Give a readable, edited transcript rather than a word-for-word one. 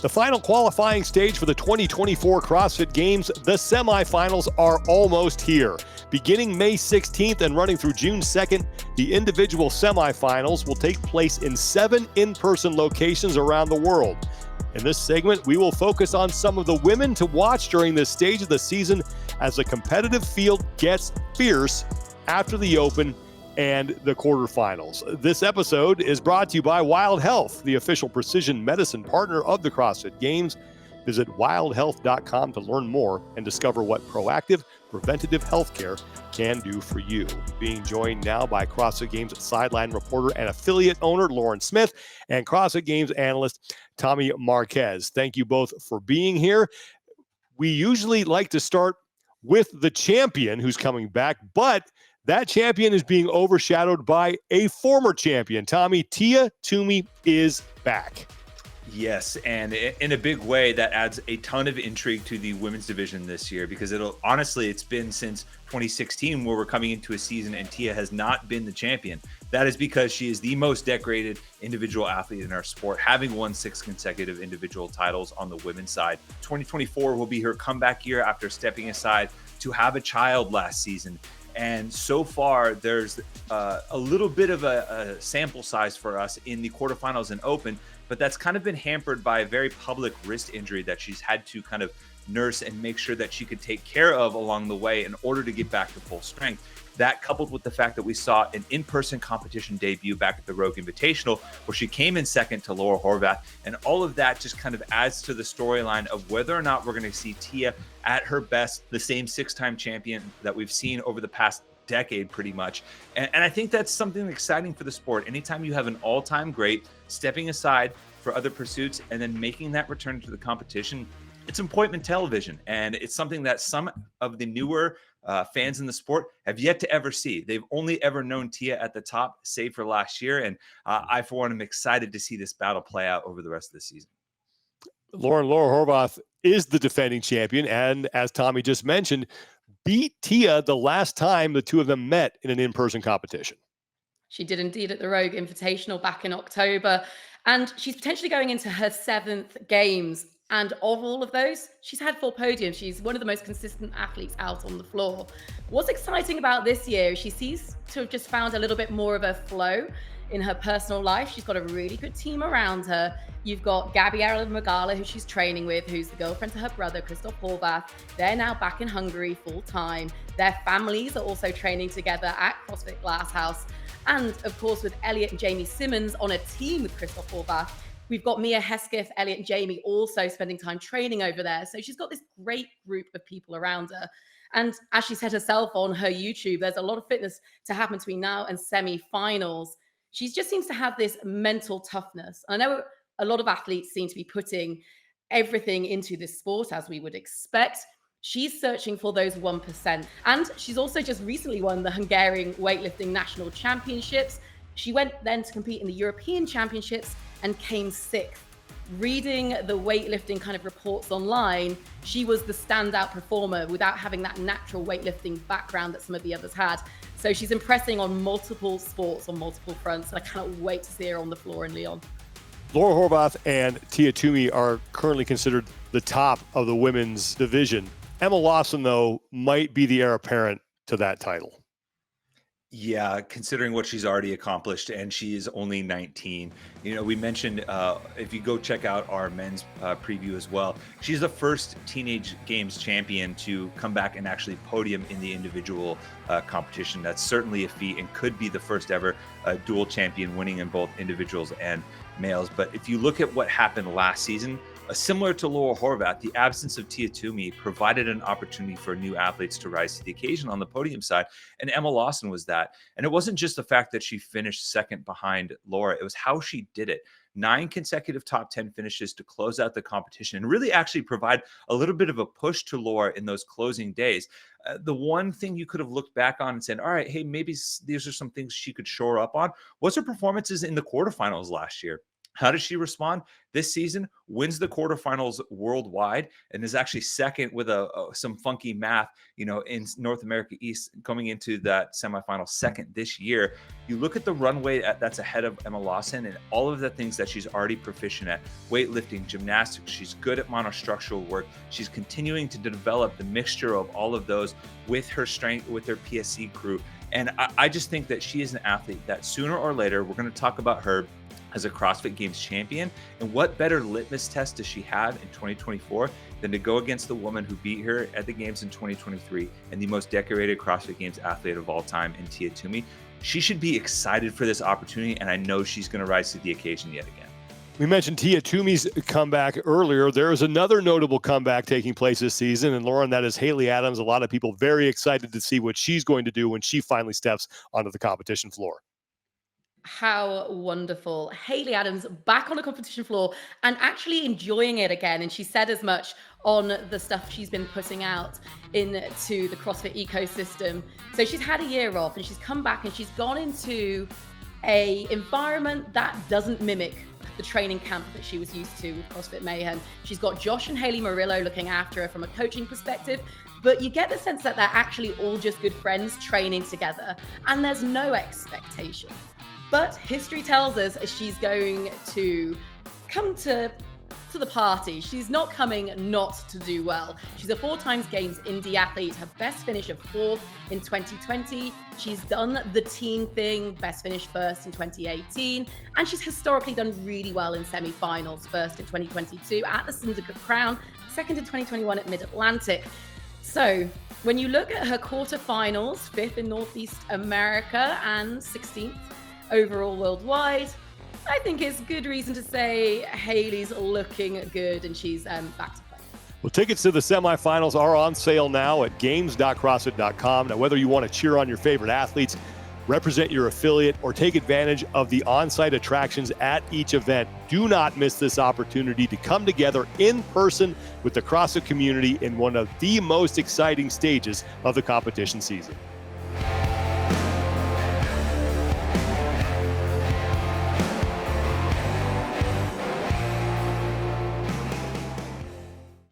The final qualifying stage for the 2024 CrossFit Games, the semifinals, are almost here. Beginning May 16th and running through June 2nd, the individual semifinals will take place in 7 in-person locations around the world. In this segment, we will focus on some of the women to watch during this stage of the season as the competitive field gets fierce after the Open and the quarterfinals. This episode is brought to you by Wild Health, the official precision medicine partner of the CrossFit Games. Visit wildhealth.com to learn more and discover what proactive, preventative healthcare can do for you. Being joined now by CrossFit Games sideline reporter and affiliate owner Lauren Smith and CrossFit Games analyst Tommy Marquez. Thank you both for being here. We usually like to start with the champion who's coming back, but that champion is being overshadowed by a former champion. Tommy, Tia Toomey is back. Yes, and in a big way, that adds a ton of intrigue to the women's division this year, because it's been since 2016 where we're coming into a season and Tia has not been the champion. That is because she is the most decorated individual athlete in our sport, having won 6 consecutive individual titles on the women's side. 2024 will be her comeback year after stepping aside to have a child last season. And so far, there's a little bit of a sample size for us in the quarterfinals and Open, but that's kind of been hampered by a very public wrist injury that she's had to kind of nurse and make sure that she could take care of along the way in order to get back to full strength. That, coupled with the fact that we saw an in-person competition debut back at the Rogue Invitational, where she came in second to Laura Horvath, and all of that just kind of adds to the storyline of whether or not we're going to see Tia at her best, the same 6-time champion that we've seen over the past decade pretty much. And I think that's something exciting for the sport. Anytime you have an all-time great stepping aside for other pursuits and then making that return to the competition, it's appointment television, and it's something that some of the newer fans in the sport have yet to ever see. They've only ever known Tia at the top, save for last year, and I, for one, am excited to see this battle play out over the rest of the season. Laura Horvath is the defending champion, and as Tommy just mentioned, beat Tia the last time the two of them met in an in-person competition. She did indeed at the Rogue Invitational back in October, and she's potentially going into her 7th games. And of all of those, she's had 4 podiums. She's one of the most consistent athletes out on the floor. What's exciting about this year is she seems to have just found a little bit more of a flow in her personal life. She's got a really good team around her. You've got Gabriella Magala, who she's training with, who's the girlfriend to her brother, Christoph Horvath. They're now back in Hungary full time. Their families are also training together at CrossFit Glasshouse. And of course, with Elliot and Jamie Simmons on a team with Christoph Horvath, we've got Mia Hesketh, Elliot and Jamie also spending time training over there. So she's got this great group of people around her. And as she said herself on her YouTube, there's a lot of fitness to happen between now and semi-finals. She just seems to have this mental toughness. I know a lot of athletes seem to be putting everything into this sport, as we would expect. She's searching for those 1%. And she's also just recently won the Hungarian Weightlifting National Championships. She went then to compete in the European Championships and came 6th. Reading the weightlifting kind of reports online, she was the standout performer without having that natural weightlifting background that some of the others had. So she's impressing on multiple sports, on multiple fronts, and I cannot wait to see her on the floor in Lyon. Laura Horvath and Tia Toomey are currently considered the top of the women's division. Emma Lawson, though, might be the heir apparent to that title. Yeah, considering what she's already accomplished, and she is only 19. You know, we mentioned, if you go check out our men's preview as well, she's the first teenage games champion to come back and actually podium in the individual competition. That's certainly a feat and could be the first ever dual champion winning in both individuals and males. But if you look at what happened last season, similar to Laura Horvath, the absence of Tia Toomey provided an opportunity for new athletes to rise to the occasion on the podium side, and Emma Lawson was that. And it wasn't just the fact that she finished second behind Laura, it was how she did it. 9 consecutive top 10 finishes to close out the competition and really actually provide a little bit of a push to Laura in those closing days. The one thing you could have looked back on and said, all right, hey, maybe these are some things she could shore up on, was her performances in the quarterfinals last year. How does she respond? This season, wins the quarterfinals worldwide and is actually second with some funky math, in North America East, coming into that semifinal second this year. You look at the runway that's ahead of Emma Lawson and all of the things that she's already proficient at: weightlifting, gymnastics. She's good at monostructural work. She's continuing to develop the mixture of all of those with her strength, with her PSC crew. And I just think that she is an athlete that sooner or later, we're going to talk about her as a CrossFit Games champion. And what better litmus test does she have in 2024 than to go against the woman who beat her at the Games in 2023 and the most decorated CrossFit Games athlete of all time in Tia Toomey? She should be excited for this opportunity, and I know she's going to rise to the occasion yet again. We mentioned Tia Toomey's comeback earlier. There is another notable comeback taking place this season, and Lauren, that is Haley Adams. A lot of people very excited to see what she's going to do when she finally steps onto the competition floor. How wonderful. Haley Adams back on the competition floor and actually enjoying it again. And she said as much on the stuff she's been putting out into the CrossFit ecosystem. So she's had a year off and she's come back and she's gone into a environment that doesn't mimic the training camp that she was used to with CrossFit Mayhem. She's got Josh and Haley Murillo looking after her from a coaching perspective, but you get the sense that they're actually all just good friends training together and there's no expectation. But history tells us she's going to come to the party. She's not coming not to do well. She's a 4x Games Indy athlete. Her best finish of 4th in 2020. She's done the teen thing, best finish first in 2018. And she's historically done really well in semifinals, first in 2022 at the Syndicate Crown, second in 2021 at Mid-Atlantic. So when you look at her quarterfinals, 5th in Northeast America and 16th overall worldwide, I think it's good reason to say Haley's looking good and she's back to play. Well, tickets to the semifinals are on sale now at games.crossfit.com. Now, whether you want to cheer on your favorite athletes, represent your affiliate, or take advantage of the on-site attractions at each event, do not miss this opportunity to come together in person with the CrossFit community in one of the most exciting stages of the competition season.